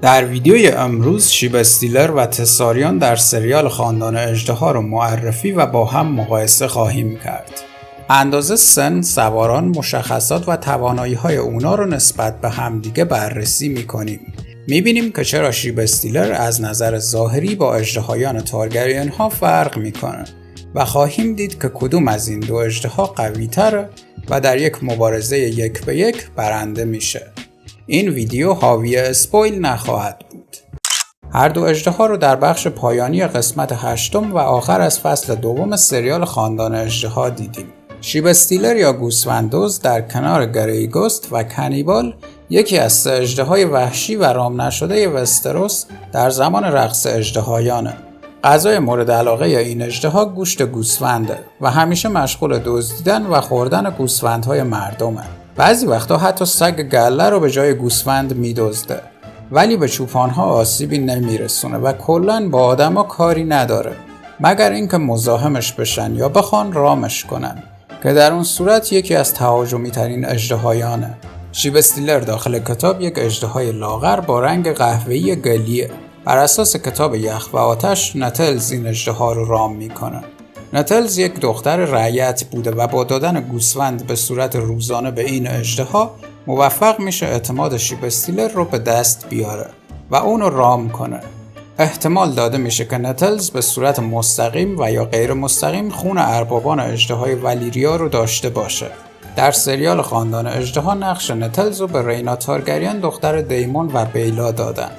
در ویدیوی امروز شیب استیلر و تساریون در سریال خاندان اژدها رو معرفی و با هم مقایسه خواهیم کرد. اندازه سن، سواران، مشخصات و توانایی‌های اونا رو نسبت به همدیگه بررسی می‌کنیم. می‌بینیم که چرا شیب استیلر از نظر ظاهری با اژدهایان تارگریان ها فرق می‌کنه و خواهیم دید که کدوم از این دو اژدها قوی‌تره و در یک مبارزه 1-به-1 برنده میشه. این ویدیو حاوی اسپویل نخواهد بود. هر دو اژدها رو در بخش پایانی قسمت 8 و آخر از فصل دوم سریال خاندان اژدها دیدیم. شیب استیلر یا گوسفنددزد در کنار گریگوست و کنیبال، یکی از سه اژدهای وحشی و رام نشده وستروس در زمان رقص اژدهایانه. غذای مورد علاقه این اژدها گوشت گوسفنده و همیشه مشغول دزدیدن و خوردن گوسفندهای مردمه. بعضی وقتا حتی سگ گله رو به جای گوسفند میدزده، ولی به چوپانها آسیبی نمیرسونه و کلاً با آدما کاری نداره، مگر اینکه مزاحمش بشن یا بخوان رامش کنن، که در اون صورت یکی از تهاجمی ترین اژدهایانه. شیب استیلر داخل کتاب یک اژدهای لاغر با رنگ قهوه‌ای گلیه. بر اساس کتاب یخ و آتش، نتلز این اژدها رو رام میکنه. نتلز یک دختر رعیت بوده و با دادن گوسفند به صورت روزانه به این اژدها موفق میشه اعتماد شیب استیلر رو به دست بیاره و اونو رام کنه. احتمال داده میشه که نتلز به صورت مستقیم و یا غیر مستقیم خون اربابان اژدهای والیریا رو داشته باشه. در سریال خاندان اژدها نقش نتلز رو به رینا تارگریان دختر دیمون و بیلا دادن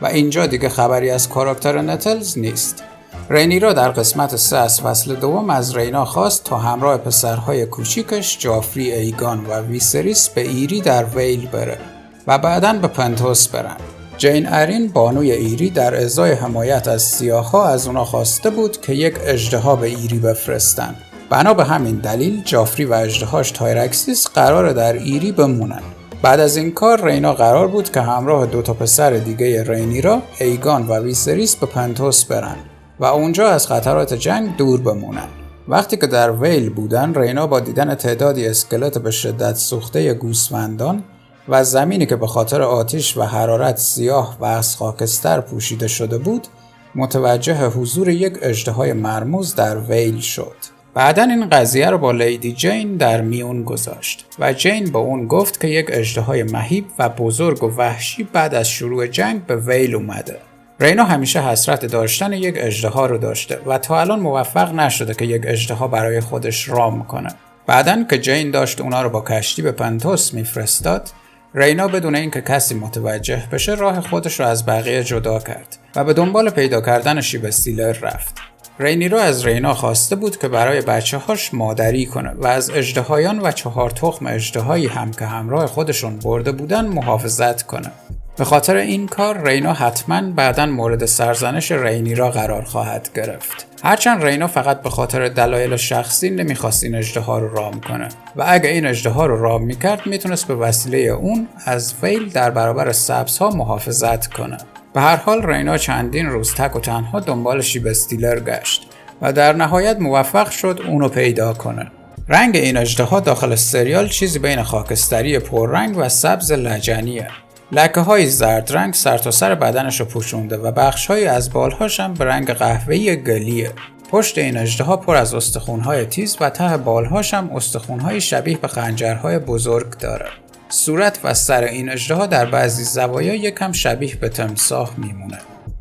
و اینجا دیگه خبری از کاراکتر نتلز نیست. رینیرا در قسمت 3 از فصل دوم از رینا خواست تا همراه پسرهای کوچیکش جافری، ایگان و ویسریس به ایری در ویل بره و بعداً به پنتوس برن. جین ارین بانوی ایری در ازای حمایت از سیاه‌ها از اونا خواسته بود که یک اژدها به ایری بفرستن. بنا به همین دلیل جافری و اژدهاش تایرکسیس قراره در ایری بمونن. بعد از این کار رینا قرار بود که همراه 2 پسر دیگه رینیرا، ایگان و ویسریس به پنتوس برن و اونجا از خطرات جنگ دور بمونن. وقتی که در ویل بودن، رینا با دیدن تعدادی اسکلت به شدت سوخته گوسفندان و زمینی که به خاطر آتش و حرارت سیاه و از خاکستر پوشیده شده بود، متوجه حضور یک اژدهای مرموز در ویل شد. بعداً این قضیه رو با لیدی جین در میون گذاشت و جین با اون گفت که یک اژدهای مهیب و بزرگ و وحشی بعد از شروع جنگ به ویل اومده. رینا همیشه حسرت داشتن یک اژدها رو داشته و تا الان موفق نشده که یک اژدها برای خودش رام کنه. بعدن که جین داشت اونا رو با کشتی به پنتوس میفرستاد، رینا بدون اینکه کسی متوجه بشه راه خودش رو از بقیه جدا کرد و به دنبال پیدا کردن شیب استیلر رفت. رینیرا از رینا خواسته بود که برای بچه‌هاش مادری کنه و از اژدهایان و 4 تخم اژدهایی هم که همراه خودشون برده بودن محافظت کنه. به خاطر این کار رینا حتماً بعداً مورد سرزنش رینیرا قرار خواهد گرفت. هرچند رینا فقط به خاطر دلایل شخصی نمیخواست این اژدها رو رام کنه و اگه این اژدها رو رام میکرد میتونست به وسیله اون از ویل در برابر سبزها محافظت کنه. به هر حال رینا چندین روز تک و تنها دنبال شیب استیلر گشت و در نهایت موفق شد اونو پیدا کنه. رنگ این اژدها داخل سریال چیزی بین خاکستری پررنگ و سبز لجنیه. لکه های زرد رنگ سرتاسر بدنش رو پوشونده و بخش های از بالهاش هم به رنگ قهوه‌ای گلیه. پشت این اژدها پر از استخوان‌های تیز و ته بالهاش هم استخوان‌های شبیه به خنجرهای بزرگ داره. صورت و سر این اژدها در بعضی زوایا یکم شبیه به تمساح میمونه.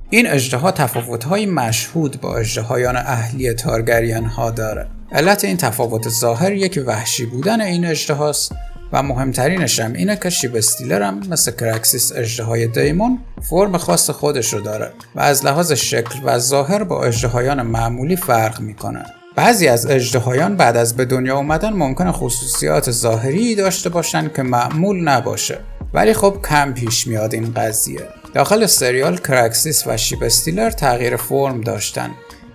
این اژدها تفاوت‌های مشهود با اژدهایان اهلی تارگریان ها داره. علت این تفاوت ظاهر یکی وحشی بودن این اژدهاست و مهمترینش هم اینه که شیب استیلر هم مثل کرکسیس اژدهای دیمون فرم خاص خودش رو داره و از لحاظ شکل و ظاهر با اژدهایان معمولی فرق میکنه. بعضی از اژدهایان بعد از به دنیا اومدن ممکنه خصوصیات ظاهری داشته باشن که معمول نباشه، ولی خب کم پیش میاد این قضیه. داخل سریال کرکسیس و شیب استیلر تغییر فرم داشتن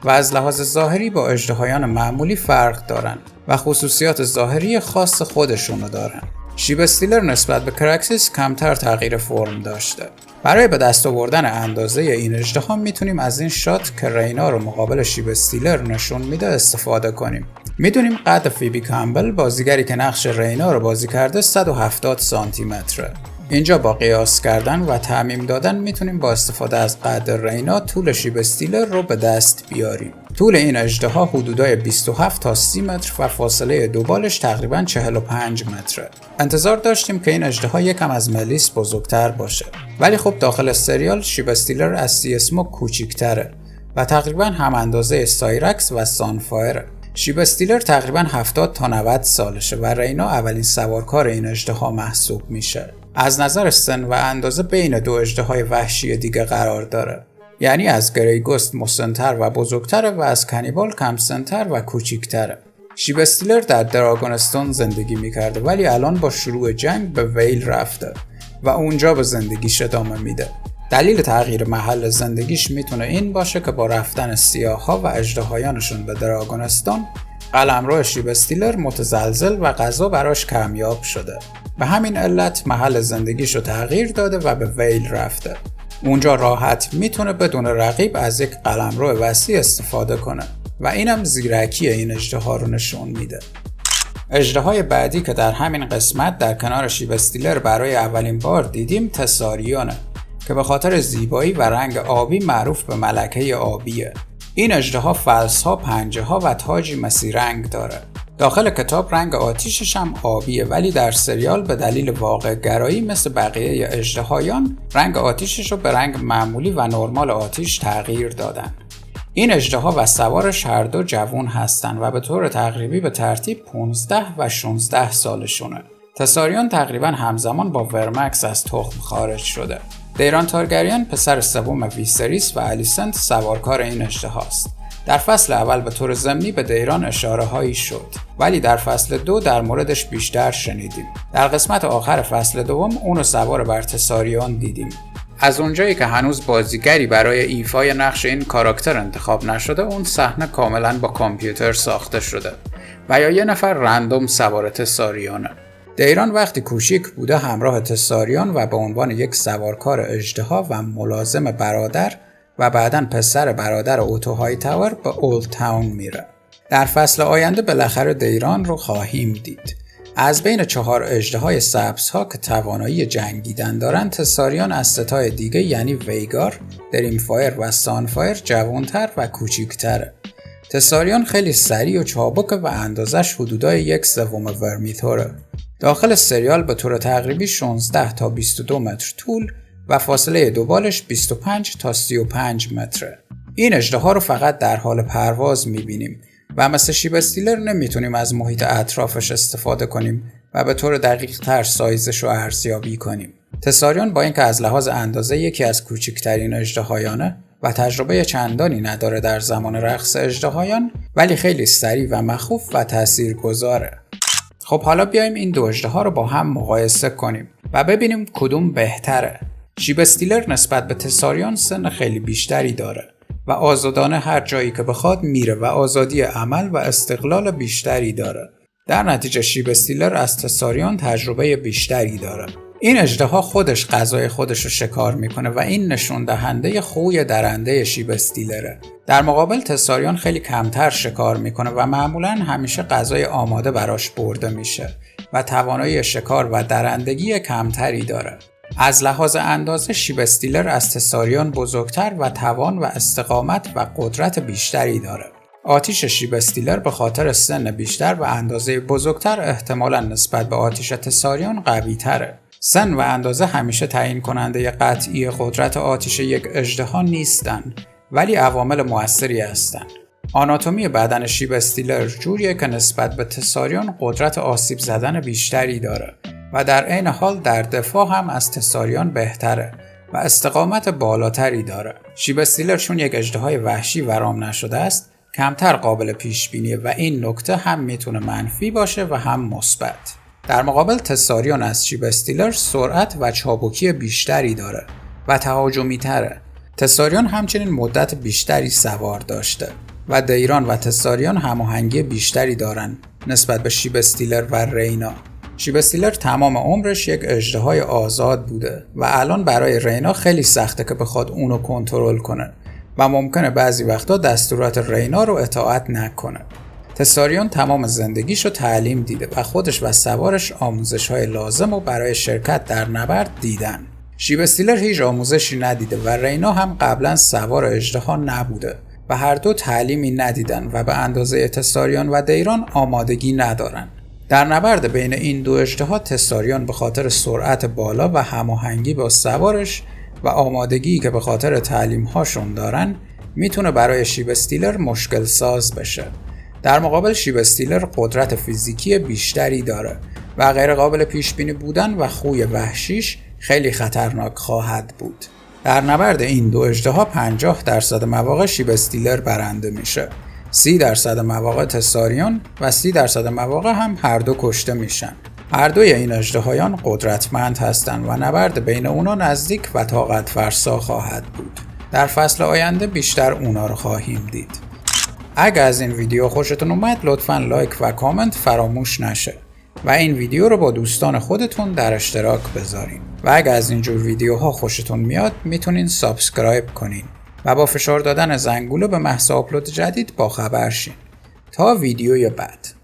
و از لحاظ ظاهری با اژدهایان معمولی فرق دارن و خصوصیات ظاهری خاص خودشونو دارن. شیب استیلر نسبت به کرکسیس کمتر تغییر فرم داشته. برای به دست آوردن اندازه این اژدها میتونیم از این شات که رینا رو مقابل شیب استیلر نشون میده استفاده کنیم. میدونیم قد فیبی کامبل، بازیگری که نقش رینا رو بازی کرده، 170 سانتی متره اینجا با قیاس کردن و تعمیم دادن میتونیم با استفاده از قد رینا طول شیب استیلر رو به دست بیاریم. طول این اژدها حدودای 27 تا 30 متر و فاصله دو بالش تقریباً 45 متره. انتظار داشتیم که این اژدها یکم از ملیس بزرگتر باشه، ولی خب داخل سریال شیب استیلر از سی اسموک کوچیک‌تره و تقریباً هم اندازه سایرکس و سانفایر. شیب استیلر تقریباً 70 تا 90 سالشه و رینا اولین سوارکار این اژدها محسوب میشه. از نظر سن و اندازه بین دو اژدهای وحشی دیگه قرار داره. یعنی از گریگوست مسن‌تر و بزرگتره و از کانیبال کمسن‌تر و کوچیک‌تره. شیب استیلر در دراگونستون زندگی میکرده ولی الان با شروع جنگ به ویل رفته و اونجا به زندگیش ادامه میده. دلیل تغییر محل زندگیش میتونه این باشه که با رفتن سیاه‌ها و اژدهایانشون به دراگونستون، قلمرو شیب استیلر متزلزل و غذا براش کمیاب شده. به همین علت محل زندگیشو تغییر داده و به ویل رفته. اونجا راحت میتونه بدون رقیب از یک قلمرو وسیع استفاده کنه و اینم زیرکی این اژدها رو نشون میده. اژدهای بعدی که در همین قسمت در کنار شیب استیلر برای اولین بار دیدیم تساریونه که به خاطر زیبایی و رنگ آبی معروف به ملکه آبیه. این اژدها فلس‌ها، پنجه‌ها و تاجی مسی رنگ داره. داخل کتاب رنگ آتیشش هم آبیه ولی در سریال به دلیل واقع گرایی مثل بقیه اژدهایان رنگ آتیشش رو به رنگ معمولی و نرمال آتیش تغییر دادن. این اژدها و سوارش هر دو جوان هستن و به طور تقریبی به ترتیب 15 و 16 سالشونه. تساریون تقریبا همزمان با ورمکس از تخم خارج شده. دیران تارگریان پسر سوم ویسریس و الیسنت سوارکار این اژدهاست. در فصل اول به طور ضمنی به دیران اشاره هایی شد ولی در فصل 2 در موردش بیشتر شنیدیم. در قسمت آخر فصل دوم اونو سوار بر تساریون دیدیم. از اونجایی که هنوز بازیگری برای ایفای نقش این کاراکتر انتخاب نشده، اون صحنه کاملا با کامپیوتر ساخته شده و یا یه نفر رندوم سوار تساریونه. دیران وقتی کوچیک بوده همراه تساریون و به عنوان یک سوارکار اژدها و ملازم برادر و بعداً پسر برادر اوتو هایتاور به اولد تاون میره. در فصل آینده بالاخره دیران رو خواهیم دید. از بین 4 اژدهای سبزها که توانایی جنگیدن دارن، تساریون از ستای دیگه یعنی ویگار، دریمفایر و سانفایر جوانتر و کوچیکتره. تساریون خیلی سریع و چابکه و اندازش حدودای 1/3 ورمیثوره. داخل سریال به طور تقریبی 16 تا 22 متر طول و فاصله دو بالش 25 تا 35 متره. این اژدها رو فقط در حال پرواز میبینیم و مثل شیب استیلر نمیتونیم از محیط اطرافش استفاده کنیم و به طور دقیق تر سایزش رو ارزیابی کنیم. تساریون با اینکه از لحاظ اندازه یکی از کوچکترین اژدهایانه و تجربه چندانی نداره در زمان رقص اژدهایان، ولی خیلی سریع و مخوف و تاثیرگذاره. خب حالا بیایم این دو اژدها رو با هم مقایسه کنیم و ببینیم کدوم بهتره. شیب استیلر نسبت به تساریون سن خیلی بیشتری داره و آزادانه هر جایی که بخواد میره و آزادی عمل و استقلال بیشتری داره. در نتیجه شیب استیلر از تساریون تجربه بیشتری داره. این اژدها خودش غذای خودش رو شکار میکنه و این نشون دهنده خوی درنده شیب استیلره. در مقابل تساریون خیلی کمتر شکار میکنه و معمولاً همیشه غذای آماده براش برده میشه و توانایی شکار و درندگی کمتری داره. از لحاظ اندازه شیب استیلر از تساریون بزرگتر و توان و استقامت و قدرت بیشتری داره. آتیش شیب استیلر به خاطر سن بیشتر و اندازه بزرگتر احتمالاً نسبت به آتیش تساریون قوی تره. سن و اندازه همیشه تعیین کننده قطعی قدرت آتیش یک اژدها نیستن، ولی عوامل مؤثری هستن. آناتومی بدن شیب استیلر جوریه که نسبت به تساریون قدرت آسیب زدن بیشتری داره و در عین حال در دفاع هم از تساریون بهتره و استقامت بالاتری داره. شیب استیلر چون یک اژدهای وحشی و رام نشده است، کمتر قابل پیش بینیه و این نکته هم میتونه منفی باشه و هم مثبت. در مقابل تساریون از شیب استیلر سرعت و چابکی بیشتری داره و تهاجمی تره. تساریون همچنین مدت بیشتری سوار داشته و دیران و تساریون هماهنگی بیشتری دارن نسبت به شیب استیلر و رینا. شیب استیلر تمام عمرش یک اژدهای آزاد بوده و الان برای رینا خیلی سخته که بخواد اونو کنترل کنه و ممکنه بعضی وقتا دستورات رینا رو اطاعت نکنه. تساریون تمام زندگیشو تعلیم دیده و خودش و سوارش آموزش‌های لازم رو برای شرکت در نبرد دیدن. شیب استیلر هیچ آموزشی ندیده و رینا هم قبلا سوار اژدها نبوده و هر دو تعلیمی ندیدن و به اندازه تساریون و دیران آمادگی ندارن. در نبرد بین این دو اژدها تساریون به خاطر سرعت بالا و هماهنگی با سوارش و آمادگی که به خاطر تعلیم‌هاشون دارن میتونه برای شیب استیلر مشکل ساز بشه. در مقابل شیب استیلر قدرت فیزیکی بیشتری داره و غیر قابل پیش بینی بودن و خوی وحشیش خیلی خطرناک خواهد بود. در نبرد این دو اژدها 50% مواقع شیب استیلر برنده میشه. 30% مواقع تساریون و 30% مواقع هم هر دو کشته میشن. هر دوی این اژدهایان قدرتمند هستند و نبرد بین اونا نزدیک و طاقت فرسا خواهد بود. در فصل آینده بیشتر اونا رو خواهیم دید. اگه از این ویدیو خوشتون اومد لطفاً لایک و کامنت فراموش نشه و این ویدیو رو با دوستان خودتون در اشتراک بذارین. و اگه از اینجور ویدیوها خوشتون میاد میتونین سابسکرایب کنین و با فشار دادن زنگوله به محض آپلود جدید با خبر شین. تا ویدیوی بعد.